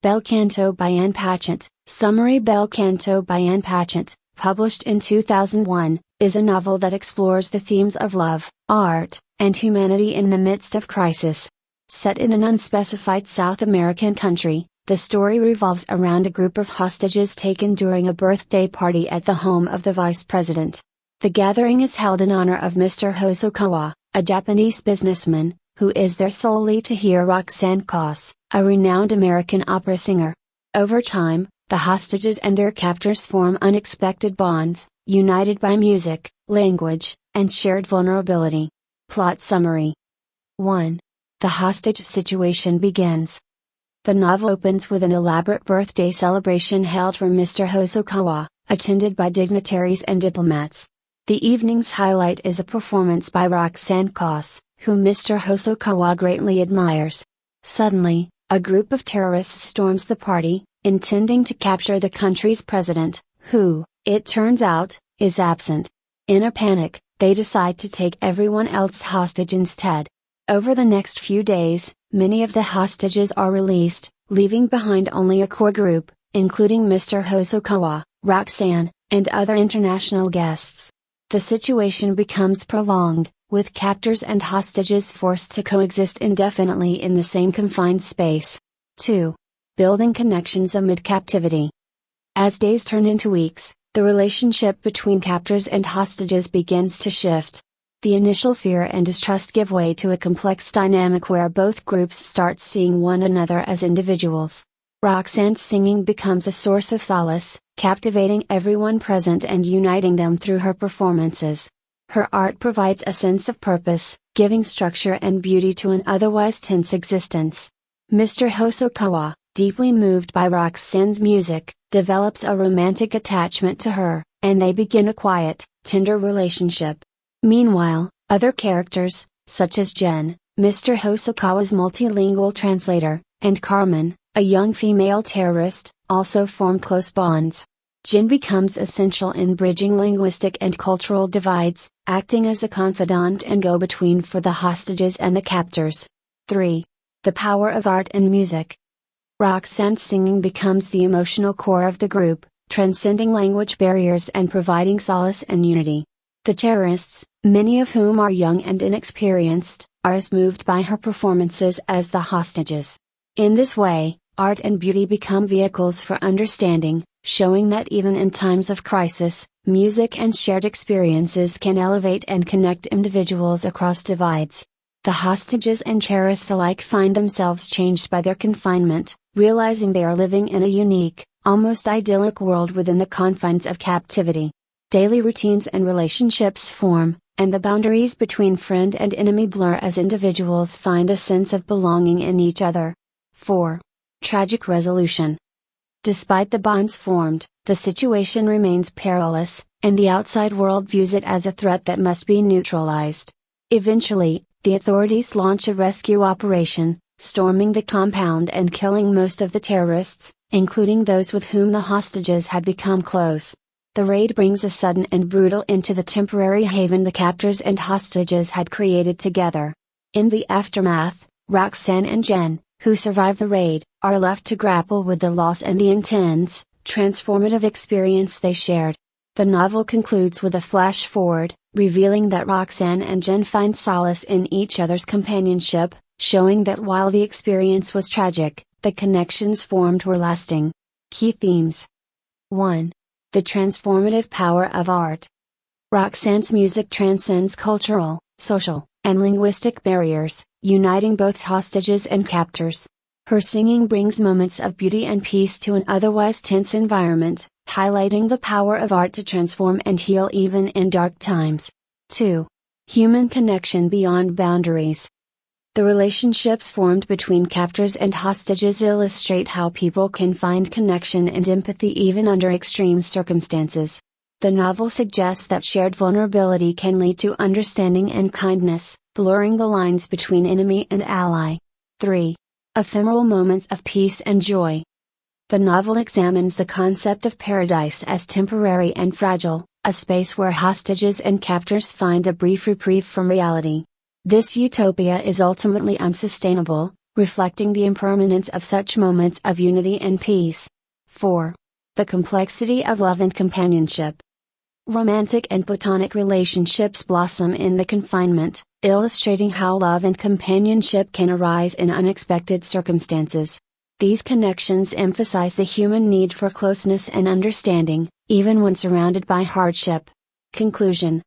Bel Canto by Ann Patchett. Summary: Bel Canto by Ann Patchett, published in 2001, is a novel that explores the themes of love, art, and humanity in the midst of crisis. Set in an unspecified South American country, the story revolves around a group of hostages taken during a birthday party at the home of the vice president. The gathering is held in honor of Mr. Hosokawa, a Japanese businessman, who is there solely to hear Roxanne Koss, a renowned American opera singer. Over time, the hostages and their captors form unexpected bonds, united by music, language, and shared vulnerability. Plot summary. 1. The hostage situation begins. The novel opens with an elaborate birthday celebration held for Mr. Hosokawa, attended by dignitaries and diplomats. The evening's highlight is a performance by Roxanne Koss, whom Mr. Hosokawa greatly admires. Suddenly, a group of terrorists storms the party, intending to capture the country's president, who, it turns out, is absent. In a panic, they decide to take everyone else hostage instead. Over the next few days, many of the hostages are released, leaving behind only a core group, including Mr. Hosokawa, Roxanne, and other international guests. The situation becomes prolonged, with captors and hostages forced to coexist indefinitely in the same confined space. 2. Building connections amid captivity. As days turn into weeks, the relationship between captors and hostages begins to shift. The initial fear and distrust give way to a complex dynamic where both groups start seeing one another as individuals. Roxanne's singing becomes a source of solace, captivating everyone present and uniting them through her performances. Her art provides a sense of purpose, giving structure and beauty to an otherwise tense existence. Mr. Hosokawa, deeply moved by Roxanne's music, develops a romantic attachment to her, and they begin a quiet, tender relationship. Meanwhile, other characters, such as Jen, Mr. Hosokawa's multilingual translator, and Carmen, a young female terrorist, also form close bonds. Jen becomes essential in bridging linguistic and cultural divides, acting as a confidant and go-between for the hostages and the captors. 3. The power of art and music. Roxanne's singing becomes the emotional core of the group, transcending language barriers and providing solace and unity. The terrorists, many of whom are young and inexperienced, are as moved by her performances as the hostages. In this way, art and beauty become vehicles for understanding, showing that even in times of crisis, music and shared experiences can elevate and connect individuals across divides. The hostages and terrorists alike find themselves changed by their confinement, realizing they are living in a unique, almost idyllic world within the confines of captivity. Daily routines and relationships form, and the boundaries between friend and enemy blur as individuals find a sense of belonging in each other. 4. Tragic resolution. Despite the bonds formed, the situation remains perilous, and the outside world views it as a threat that must be neutralized. Eventually, the authorities launch a rescue operation, storming the compound and killing most of the terrorists, including those with whom the hostages had become close. The raid brings a sudden and brutal end to the temporary haven the captors and hostages had created together. In the aftermath, Roxanne and Jen, who survive the raid, are left to grapple with the loss and the intense, transformative experience they shared. The novel concludes with a flash forward, revealing that Roxanne and Jen find solace in each other's companionship, showing that while the experience was tragic, the connections formed were lasting. Key themes. 1. The transformative power of art. Roxanne's music transcends cultural, social, and linguistic barriers, uniting both hostages and captors. Her singing brings moments of beauty and peace to an otherwise tense environment, highlighting the power of art to transform and heal even in dark times. 2. Human connection beyond boundaries. The relationships formed between captors and hostages illustrate how people can find connection and empathy even under extreme circumstances. The novel suggests that shared vulnerability can lead to understanding and kindness, blurring the lines between enemy and ally. 3. Ephemeral moments of peace and joy. The novel examines the concept of paradise as temporary and fragile, a space where hostages and captors find a brief reprieve from reality. This utopia is ultimately unsustainable, reflecting the impermanence of such moments of unity and peace. 4. The complexity of love and companionship. Romantic and platonic relationships blossom in the confinement, illustrating how love and companionship can arise in unexpected circumstances. These connections emphasize the human need for closeness and understanding, even when surrounded by hardship. Conclusion.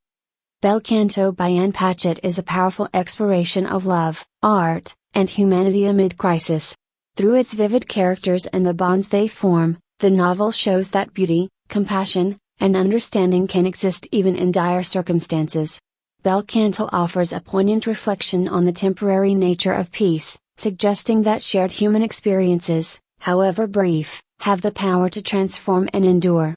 Bel Canto by Ann Patchett is a powerful exploration of love, art, and humanity amid crisis. Through its vivid characters and the bonds they form, the novel shows that beauty, compassion, and understanding can exist even in dire circumstances. Bel Canto offers a poignant reflection on the temporary nature of peace, suggesting that shared human experiences, however brief, have the power to transform and endure.